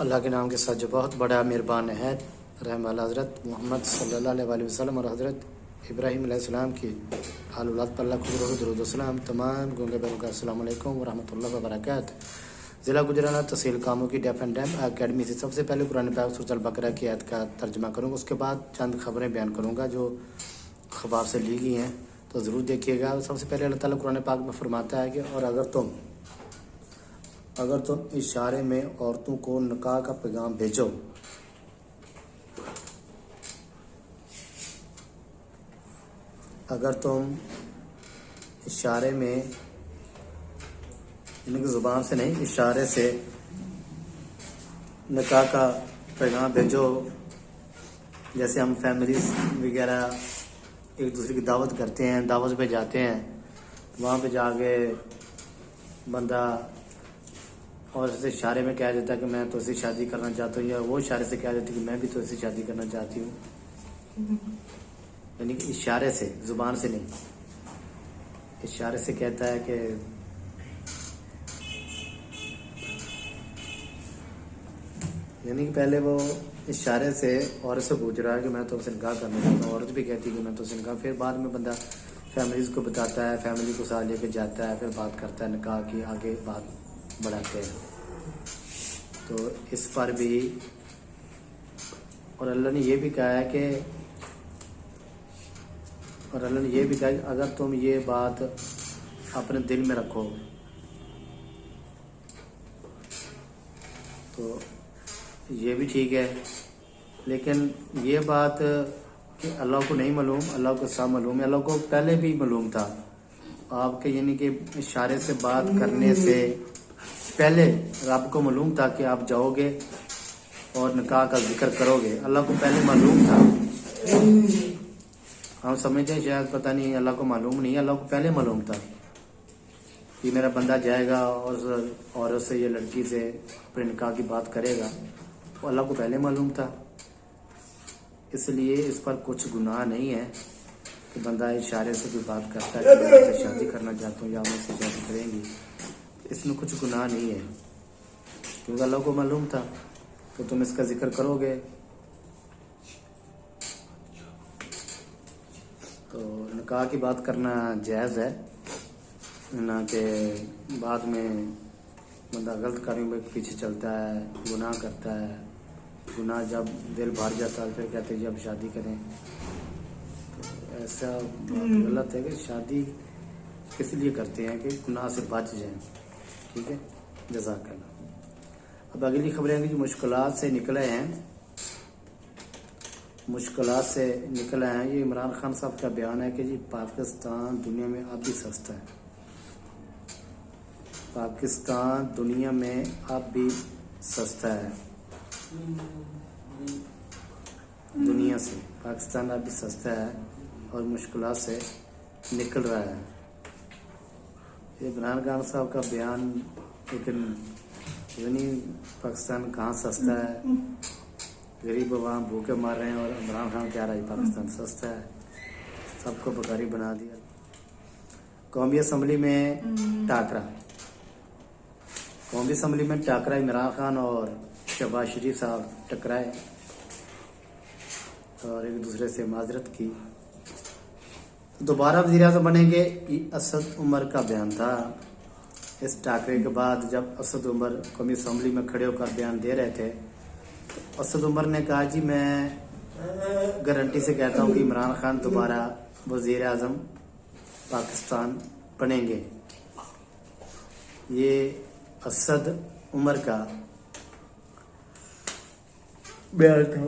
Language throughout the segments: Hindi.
अल्लाह के नाम के साथ जो बहुत बड़ा मेहरबान है रहम वाला हज़रत मोहम्मद सल्लल्लाहु अलैहि वसल्लम और हज़रत इब्राहीम अलैहिस्सलाम की आल औलाद पर अल्लाह खुद दुरूद सलाम। तमाम गूंगे बहनों का अस्सलाम वालेकुम व रहमतुल्लाहि व बरकातहू। ज़िला गुजरात तहसील कामों की डेफ एंड डैम अकेडमी से सबसे पहले कुरान पाक सूरह अल बकरा की आयत का तर्जुमा करूँगा, उसके बाद चंद खबरें बयान करूँगा जो अखबार से ली गई हैं, तो ज़रूर देखिएगा। सबसे पहले अल्लाह ताला कुरान पाक में फरमाता है कि और अगर तुम इशारे में औरतों को निकाह का पैगाम भेजो, अगर तुम इशारे में, इनकी ज़ुबान से नहीं, इशारे से निकाह का पैगाम भेजो। जैसे हम फैमिलीज वगैरह एक दूसरे की दावत करते हैं, दावत पे जाते हैं, वहाँ पे जाके बंदा और इसे इशारे में कह देता है कि मैं तो इससे शादी करना चाहता हूँ, या वो इशारे से कह देती है कि मैं भी तो इससे शादी करना चाहती हूँ। यानी कि इशारे से, जुबान से नहीं, इशारे से कहता है कि यानी कि पहले वो इशारे से औरत से पूछ रहा है कि मैं तो उससे निकाह करना चाहता हूँ, औरत भी कहती है कि मैं तो उससे निकाह, फिर बाद में बंदा फैमिलीज को बताता है, फैमिली को साथ लेके जाता है, फिर बात करता है निकाह की, आगे बात बढ़ाते हैं। तो इस पर भी और अल्लाह ने ये भी कहा है कि अगर तुम ये बात अपने दिल में रखो तो ये भी ठीक है, लेकिन ये बात कि अल्लाह को नहीं मालूम, अल्लाह को सब मालूम है। अल्लाह को पहले भी मालूम था आपके, यानी कि इशारे से बात करने से पहले रब को मालूम था कि आप जाओगे और निकाह का जिक्र करोगे। अल्लाह को पहले मालूम था। हम समझते हैं शायद पता नहीं, अल्लाह को मालूम नहीं, अल्लाह को पहले मालूम था कि मेरा बंदा जाएगा और औरत से, ये लड़की से अपने निकाह की बात करेगा, तो अल्लाह को पहले मालूम था। इसलिए इस पर कुछ गुनाह नहीं है कि बंदा इशारे से कोई बात करता है कि मैं उससे शादी करना चाहता हूँ या मैं उससे शादी करेंगी, इसमें कुछ गुनाह नहीं है, क्योंकि अल्लाह को मालूम था कि तुम इसका जिक्र करोगे। तो निकाह की बात करना जायज़ है ना, कि बाद में बंदा गलत कार्यों में पीछे चलता है, गुनाह करता है। गुनाह जब दिल भर जाता है फिर कहते हैं जब शादी करें, तो ऐसा गलत है कि शादी किस लिए करते हैं कि गुनाह से बच जाएं। ठीक है, जज़ाकल्लाह। अब अगली खबरें हैं कि मुश्किलात से निकला है। ये इमरान खान साहब का बयान है कि जी पाकिस्तान दुनिया में अब भी सस्ता है। पाकिस्तान दुनिया में अब भी सस्ता है। दुनिया से पाकिस्तान अब भी सस्ता है और मुश्किलात से निकल रहा है। इमरान खान साहब का बयान, लेकिन पाकिस्तान कहाँ सस्ता है, गरीब वहाँ भूखे मार रहे हैं और इमरान खान कह रहा है पाकिस्तान सस्ता है, सबको भिखारी बना दिया। कौमी असम्बली में टाकरा, इमरान खान और शहबाज शरीफ साहब टकराए और एक दूसरे से माजरत की। दोबारा वज़ीर-ए-आज़म बनेंगे, असद उमर का बयान था। इस टाकरे के बाद जब असद उमर कौमी असम्बली में खड़े होकर बयान दे रहे थे, तो असद उमर ने कहा जी मैं गारंटी से कहता हूँ कि इमरान खान दोबारा वज़ीर-ए-आज़म पाकिस्तान बनेंगे। ये असद उमर का बयान था।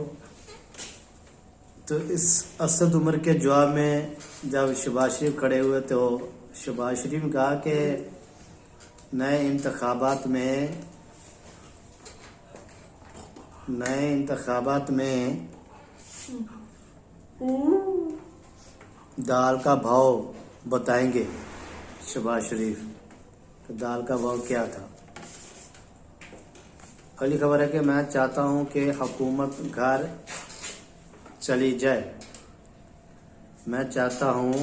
तो इस असद उमर के जवाब में जब शहबाज शरीफ खड़े हुए तो शहबाज शरीफ ने कहा कि नए इंतखाबात में दाल का भाव बताएंगे। शहबाज शरीफ, तो दाल का भाव क्या था? अगली खबर है कि मैं चाहता हूं कि हुकूमत घर चली जाए। मैं चाहता हूं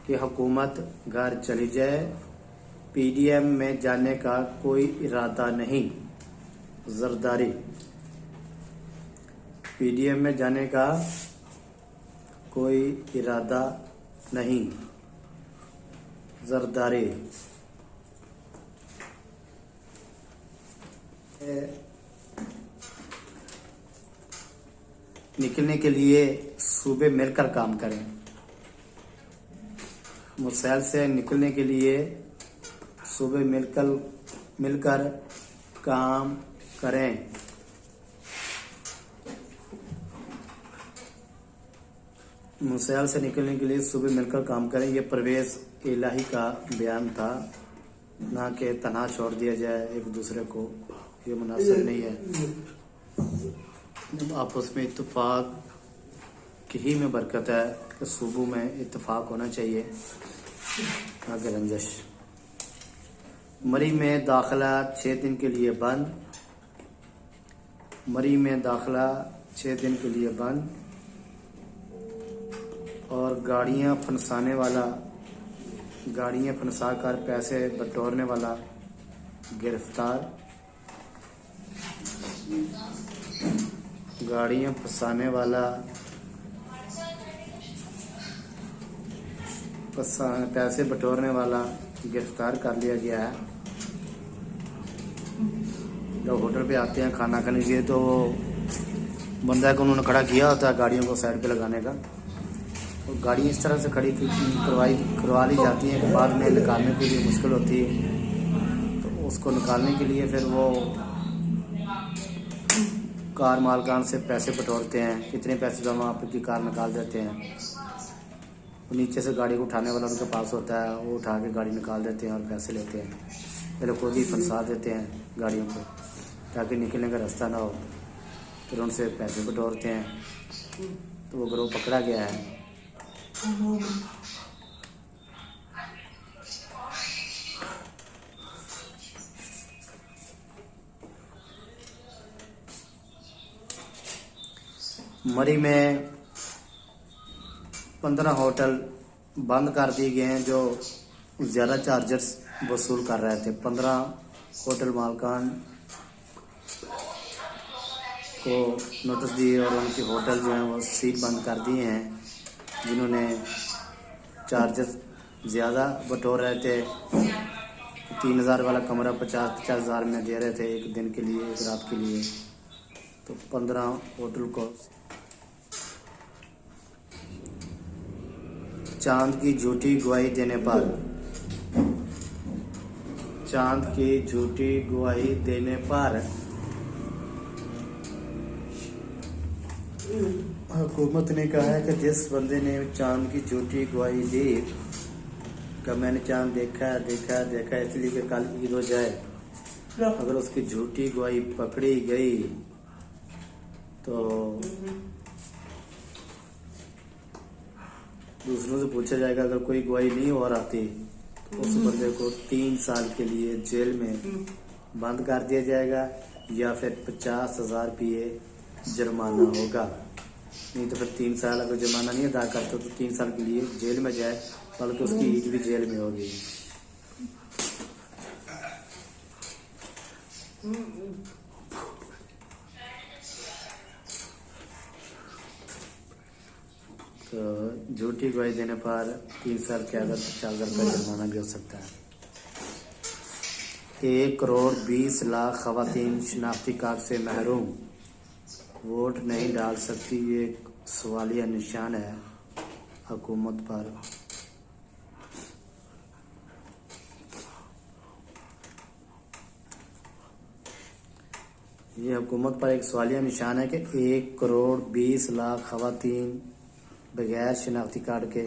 कि हुकूमत घर चली जाए। पीडीएम में जाने का कोई इरादा नहीं। जरदारी। पीडीएम में जाने का कोई इरादा नहीं। जरदारी। निकलने के लिए सूबे मिलकर काम करें। मुसैल से निकलने के लिए सूबे मिलकर काम करें। मुसैल से निकलने के लिए सूबे मिलकर काम करें। ये परवेज इलाही का बयान था, ना कि तनहा छोड़ दिया जाए एक दूसरे को, ये मुनासिब नहीं है। आपस में इत्तेफाक की ही में बरकत है कि सूबों में इत्तेफाक होना चाहिए। आगे रंजश। मरी में दाखिला 6 दिन के लिए बंद। मरी में दाखिला 6 दिन के लिए बंद। और गाड़ियां फंसा कर पैसे बटोरने वाला गिरफ्तार। गाड़ियां फंसाने वाला पैसे बटोरने वाला गिरफ्तार कर लिया गया है। जब होटल पे आते हैं खाना खाने के लिए तो बंदा को उन्होंने खड़ा किया होता है गाड़ियों को साइड पे लगाने का, और गाड़ियाँ इस तरह से खड़ी करवा ली जाती हैं कि बाद में निकालने के लिए मुश्किल होती है। तो उसको निकालने के लिए फिर वो कार मालकान से पैसे बटोरते हैं, कितने पैसे जमा आपकी कार निकाल देते हैं। नीचे से गाड़ी को उठाने वाला उनके पास होता है, वो उठा के गाड़ी निकाल देते हैं और पैसे लेते हैं। पहले खुद ही फंसा देते हैं गाड़ियों को ताकि निकलने का रास्ता ना हो, फिर उनसे पैसे बटोरते हैं। तो वो गिरोह पकड़ा गया है। मरी में 15 होटल बंद कर दिए गए हैं जो ज़्यादा चार्जेस वसूल कर रहे थे। 15 होटल मालकान को नोटिस दिए और उनके होटल जो हैं वो सील बंद कर दिए हैं, जिन्होंने चार्जेस ज़्यादा बटोर रहे थे। 3000 वाला कमरा 50-50 हज़ार में दे रहे थे एक दिन के लिए, एक रात के लिए। तो 15 होटल को चांद की झूठी गवाही देने पर हुकूमत ने कहा है कि जिस बंदे ने चांद की झूठी गवाही दी कि मैंने चांद देखा इसलिए कि कल ईद हो जाए, अगर उसकी झूठी गवाही पकड़ी गई तो दूसरों से पूछा जाएगा। अगर कोई गवाही नहीं हो आती तो उस बंदे को 3 साल के लिए जेल में बंद कर दिया जाएगा या फिर 50,000 रुपये जुर्माना होगा। नहीं तो फिर 3 साल अगर जुर्माना नहीं अदा करता तो 3 साल के लिए जेल में जाए, बल्कि उसकी ईद भी जेल में होगी। तो झूठी गवाही देने पर 3 साल के अगर 50,000 का जुर्माना भी हो सकता है। 1 करोड़ 20 लाख खवातीन शनाख्ती कार्ड से महरूम, वोट नहीं डाल सकती, ये सवालिया निशान है हुकूमत पर। ये हुकूमत पर एक सवालिया निशान है कि 1 करोड़ 20 लाख खवातीन बगैर शनाख्ती कार्ड के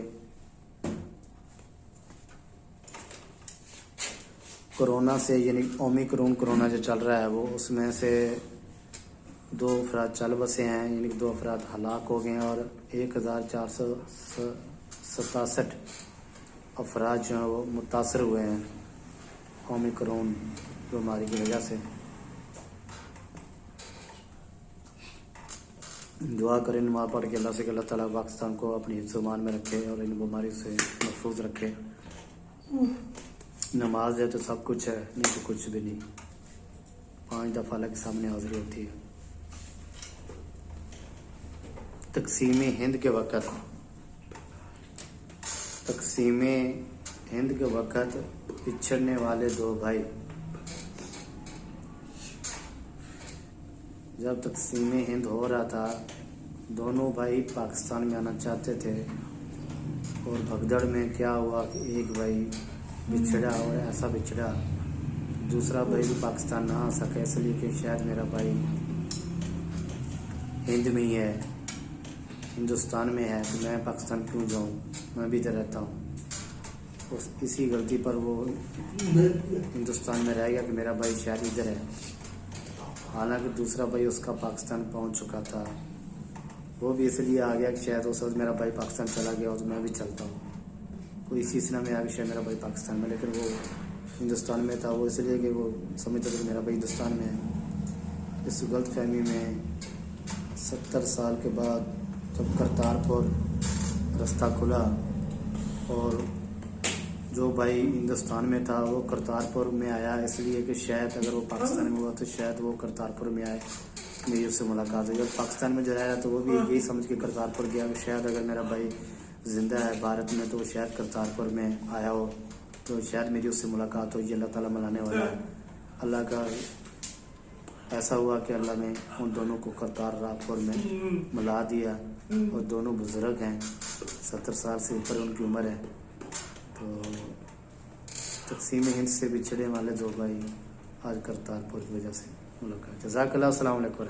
कोरोना से, यानी ओमिक्रॉन कोरोना जो चल रहा है वो, उसमें से 2 अफराद चल बसे हैं, यानी 2 अफराद हलाक हो गए हैं और 1467 अफराद जो हैं वो मुतासर हुए हैं ओमिक्रॉन बीमारी की वजह से। दुआ करें, नमाज़ पढ़ के अल्लाह से कि अल्लाह ताला पाकिस्तान को अपनी हिफ्ज़-ओ-अमान में रखे और इन बीमारी से महफूज रखे। नमाज है तो सब कुछ है, नहीं तो कुछ भी नहीं। 5 दफ़ा अल्लाह के सामने हाजिरी होती है। तकसीम हिंद के वक़्त पिछड़ने वाले दो भाई। जब तकसीम हिंद हो रहा था, दोनों भाई पाकिस्तान में आना चाहते थे और भगदड़ में क्या हुआ कि एक भाई बिछड़ा और ऐसा बिछड़ा दूसरा भाई भी पाकिस्तान ना आ सके, इसलिए कि शायद मेरा भाई हिंद में ही है, हिंदुस्तान में है, तो मैं पाकिस्तान क्यों जाऊं, मैं भी इधर रहता हूं। उस इसी गलती पर वो हिंदुस्तान में रह गया कि मेरा भाई शायद इधर है। हालांकि दूसरा भाई उसका पाकिस्तान पहुंच चुका था, वो भी इसलिए आ गया कि शायद उस वक्त मेरा भाई पाकिस्तान चला गया और तो मैं भी चलता हूँ। कोई इसी सिलसिला में आ गया शायद मेरा भाई पाकिस्तान में, लेकिन वो हिंदुस्तान में था। वो इसलिए कि वो समझता था कि मेरा भाई हिंदुस्तान में है। इस गलत फहमी में 70 साल के बाद जब करतारपुर रास्ता खुला और जो भाई हिंदुस्तान में था वो करतारपुर में आया, इसलिए कि शायद अगर वो पाकिस्तान में हुआ तो शायद वो करतारपुर में आए, मेरी उससे मुलाकात हुई। और पाकिस्तान में जो रहा तो वो भी यही समझ के करतारपुर गया कि शायद अगर मेरा भाई ज़िंदा है भारत में तो वो शायद करतारपुर में आया हो, तो शायद मेरी उससे मुलाकात हो। ये अल्लाह ताला मिलाने वाला है। अल्लाह का ऐसा हुआ कि अल्लाह ने उन दोनों को करतारपुर में मिला दिया और दोनों बुजुर्ग हैं, 70 साल से ऊपर उनकी उम्र है। तो तकसीम हिंद से बिछड़े वाले दो भाई आज करतारपुर की वजह से मुलाकात। जज़ाकल्लाह, अस्सलाम वालेकुम।